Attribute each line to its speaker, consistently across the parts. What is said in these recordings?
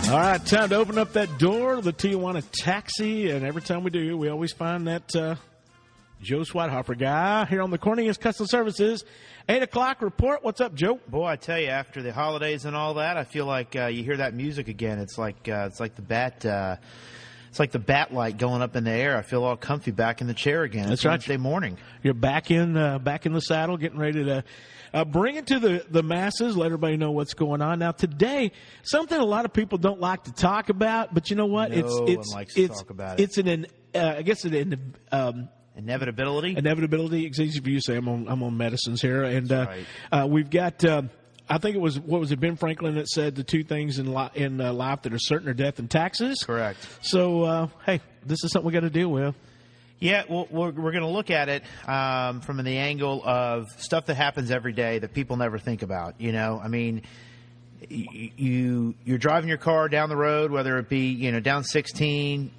Speaker 1: All right, time to open up that door to the Tijuana Taxi, and every time we do, we always find that Joe Swihopper guy here on the Cornelius Custom Services 8 o'clock report. What's up, Joe?
Speaker 2: Boy, I tell you, after the holidays and all that, I feel like you hear that music again. It's like the bat. It's like the bat light going up in the air. I feel all comfy back in the chair again.
Speaker 1: That's right.
Speaker 2: Wednesday morning.
Speaker 1: You're back in the saddle, getting ready to bring it to the masses, let everybody know what's going on. Now, today, something a lot of people don't like to talk about, but you know what?
Speaker 2: No one likes to talk about it.
Speaker 1: It's
Speaker 2: Inevitability.
Speaker 1: Inevitability. It's easy for you to say. I'm on medicines here, and
Speaker 2: right.
Speaker 1: We've got. I think it was Ben Franklin that said the two things in life that are certain are death and taxes.
Speaker 2: Correct.
Speaker 1: So, hey, this is something we got to deal with.
Speaker 2: Yeah, well, we're going to look at it from the angle of stuff that happens every day that people never think about. You know, I mean, you're driving your car down the road, whether it be down 16,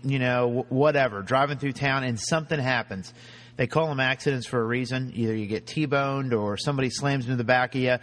Speaker 2: whatever, driving through town, and something happens. They call them accidents for a reason. Either you get T-boned or somebody slams into the back of you.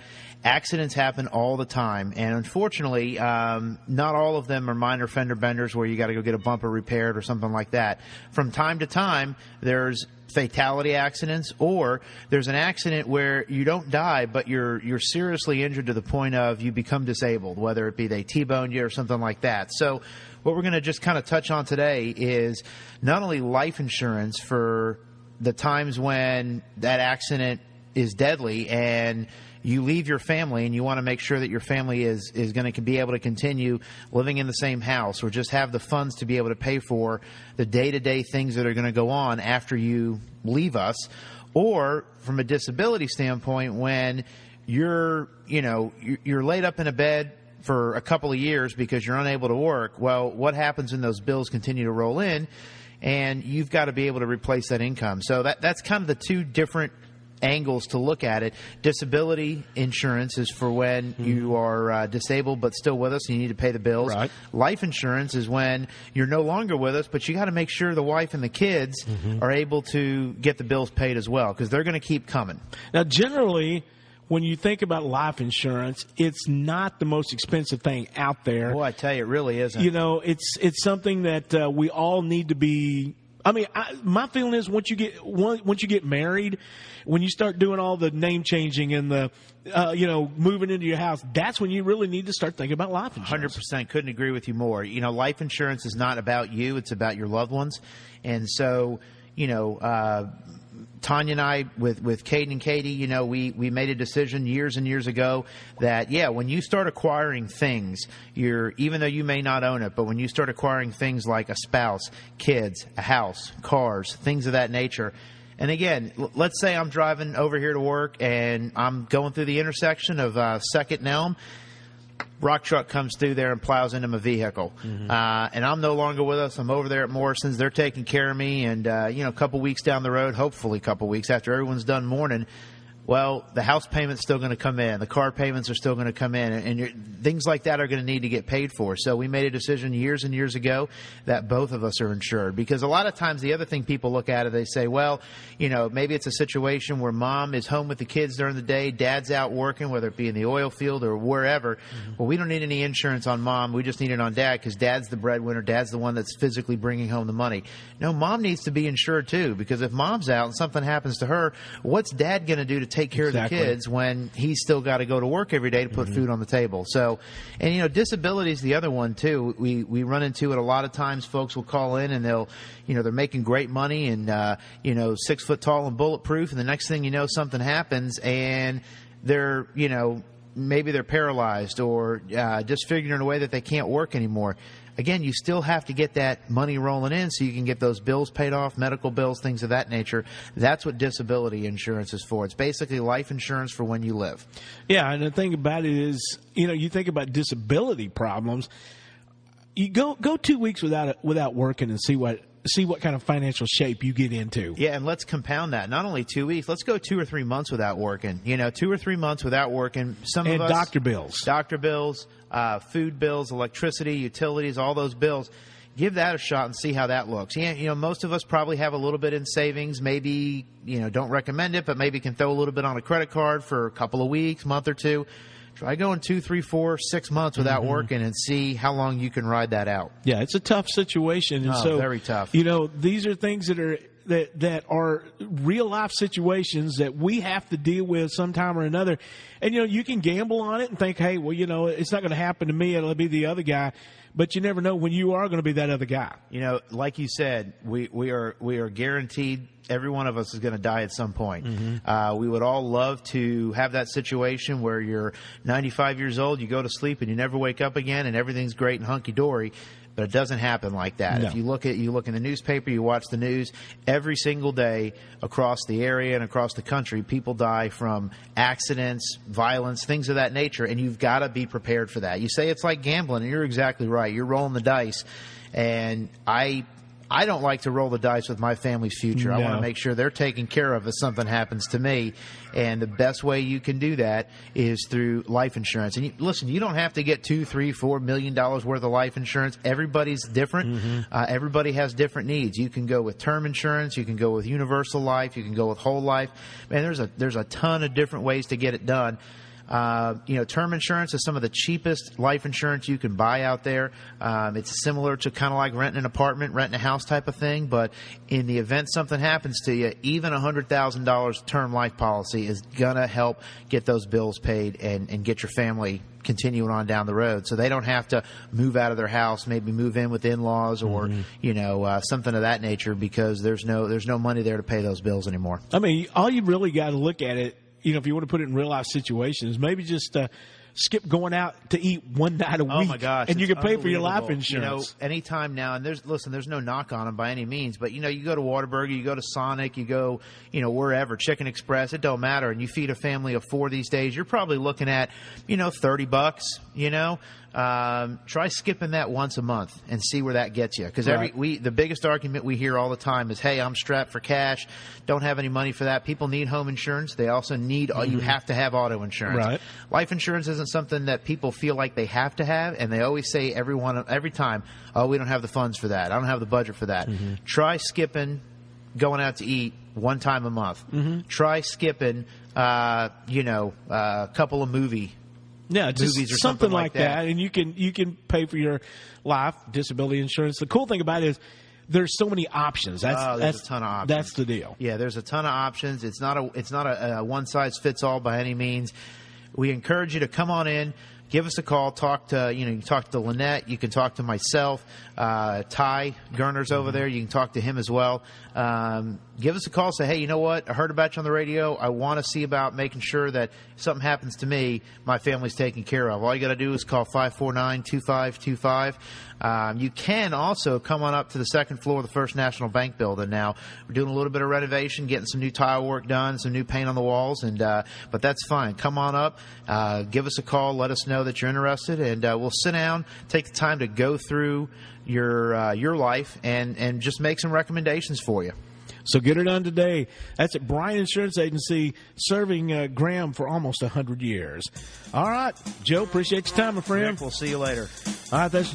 Speaker 2: Accidents happen all the time. And unfortunately, not all of them are minor fender benders where you got to go get a bumper repaired or something like that. From time to time, there's fatality accidents, or there's an accident where you don't die, but you're seriously injured to the point of you become disabled, whether it be they T-boned you or something like that. So what we're going to just kind of touch on today is not only life insurance for the times when that accident is deadly and you leave your family and you want to make sure that your family is going to be able to continue living in the same house or just have the funds to be able to pay for the day-to-day things that are going to go on after you leave us, or from a disability standpoint when you're laid up in a bed for a couple of years because you're unable to work. Well, what happens when those bills continue to roll in? And you've got to be able to replace that income. So that's kind of the two different angles to look at it. Disability insurance is for when you are disabled but still with us and you need to pay the bills.
Speaker 1: Right.
Speaker 2: Life insurance is when you're no longer with us, but you got to make sure the wife and the kids are able to get the bills paid as well, because they're going to keep coming.
Speaker 1: Now, generally, when you think about life insurance, it's not the most expensive thing out there.
Speaker 2: Boy, I tell you, it really isn't.
Speaker 1: It's something that we all need to be. I mean, my feeling is once you get married, when you start doing all the name changing and the moving into your house, that's when you really need to start thinking about life insurance.
Speaker 2: 100%. Couldn't agree with you more. Life insurance is not about you; it's about your loved ones, and so Tanya and I, with Caden and Katie, we made a decision years and years ago that, when you start acquiring things, even though you may not own it, but when you start acquiring things like a spouse, kids, a house, cars, things of that nature. And again, let's say I'm driving over here to work and I'm going through the intersection of 2nd and Elm. Rock truck comes through there and plows into my vehicle. And I'm no longer with us. I'm over there at Morrison's. They're taking care of me. And, a couple weeks down the road, hopefully a couple weeks after everyone's done mourning, well, the house payment's still going to come in. The car payments are still going to come in. And things like that are going to need to get paid for. So we made a decision years and years ago that both of us are insured. Because a lot of times the other thing people look at it, they say, well, maybe it's a situation where mom is home with the kids during the day, dad's out working, whether it be in the oil field or wherever. Well, we don't need any insurance on mom. We just need it on dad because dad's the breadwinner. Dad's the one that's physically bringing home the money. No, mom needs to be insured too, because if mom's out and something happens to her, what's dad going to do to take care of the kids when he's still got to go to work every day to put food on the table? So, and disability is the other one too. We run into it a lot of times. Folks will call in and they're making great money and 6 foot tall and bulletproof, and the next thing you know, something happens and they're maybe they're paralyzed or disfigured in a way that they can't work anymore. Again, you still have to get that money rolling in so you can get those bills paid off, medical bills, things of that nature. That's what disability insurance is for. It's basically life insurance for when you live.
Speaker 1: Yeah, and the thing about it is, you think about disability problems. You go 2 weeks without working and see what kind of financial shape you get into.
Speaker 2: Yeah, and let's compound that. Not only 2 weeks, let's go 2 or 3 months without working. 2 or 3 months without working.
Speaker 1: And doctor bills.
Speaker 2: Food bills, electricity, utilities, all those bills. Give that a shot and see how that looks. Yeah, most of us probably have a little bit in savings. Maybe, don't recommend it, but maybe can throw a little bit on a credit card for a couple of weeks, month or two. try going 2, 3, 4, 6 months without working and see how long you can ride that out.
Speaker 1: Yeah, it's a tough situation. And so,
Speaker 2: very tough.
Speaker 1: These are things that are real life situations that we have to deal with sometime or another. And, you can gamble on it and think, hey, well, it's not going to happen to me. It'll be the other guy. But you never know when you are going to be that other guy.
Speaker 2: Like you said, we are guaranteed every one of us is going to die at some point. We would all love to have that situation where you're 95 years old, you go to sleep, and you never wake up again, and everything's great and hunky-dory. But it doesn't happen like that.
Speaker 1: No.
Speaker 2: If you look in the newspaper, you watch the news, every single day across the area and across the country, people die from accidents, violence, things of that nature, and you've got to be prepared for that. You say it's like gambling, and you're exactly right. You're rolling the dice, and I don't like to roll the dice with my family's future.
Speaker 1: No.
Speaker 2: I want to make sure they're taken care of if something happens to me. And the best way you can do that is through life insurance. And listen, you don't have to get $2, $3, $4 million worth of life insurance. Everybody's different. Everybody has different needs. You can go with term insurance. You can go with universal life. You can go with whole life. Man, there's a ton of different ways to get it done. Term insurance is some of the cheapest life insurance you can buy out there. It's similar to kind of like renting an apartment, renting a house type of thing. But in the event something happens to you, even $100,000 term life policy is going to help get those bills paid and get your family continuing on down the road, so they don't have to move out of their house, maybe move in with in-laws or something of that nature, because there's no money there to pay those bills anymore.
Speaker 1: I mean, all you really got to look at it, if you want to put it in real life situations, maybe just skip going out to eat one night a week.
Speaker 2: Oh my gosh,
Speaker 1: and you can pay for your life
Speaker 2: unbelievable.
Speaker 1: insurance.
Speaker 2: Anytime now, and there's no knock on them by any means, but you go to Whataburger, you go to Sonic, you go wherever, Chicken Express, it don't matter, and you feed a family of 4 these days, you're probably looking at $30. Try skipping that once a month and see where that gets you. Because the biggest argument we hear all the time is, hey, I'm strapped for cash, don't have any money for that. People need home insurance. They also need, you have to have auto insurance.
Speaker 1: Right.
Speaker 2: Life insurance isn't something that people feel like they have to have, and they always say every time, oh, we don't have the funds for that. I don't have the budget for that. Try skipping going out to eat one time a month. Try skipping, a couple of movies or something like that,
Speaker 1: and you can pay for your life disability insurance. The cool thing about it is there's so many options.
Speaker 2: There's a ton of options.
Speaker 1: That's the deal.
Speaker 2: Yeah, there's a ton of options. It's not a one size fits all by any means. We encourage you to come on in. Give us a call. Talk to you can talk to Lynette. You can talk to myself. Ty Gerner's over there. You can talk to him as well. Give us a call. Say, hey, you know what? I heard about you on the radio. I want to see about making sure that if something happens to me, my family's taken care of. All you got to do is call 549-2525. You can also come on up to the second floor of the First National Bank building. Now, we're doing a little bit of renovation, getting some new tile work done, some new paint on the walls, but that's fine. Come on up, give us a call, let us know that you're interested, and we'll sit down, take the time to go through your life and just make some recommendations for you.
Speaker 1: So get it done today. That's at Bryan Insurance Agency, serving Graham for almost 100 years. All right, Joe, appreciate your time, my friend.
Speaker 2: Rick, we'll see you later.
Speaker 1: All right, that's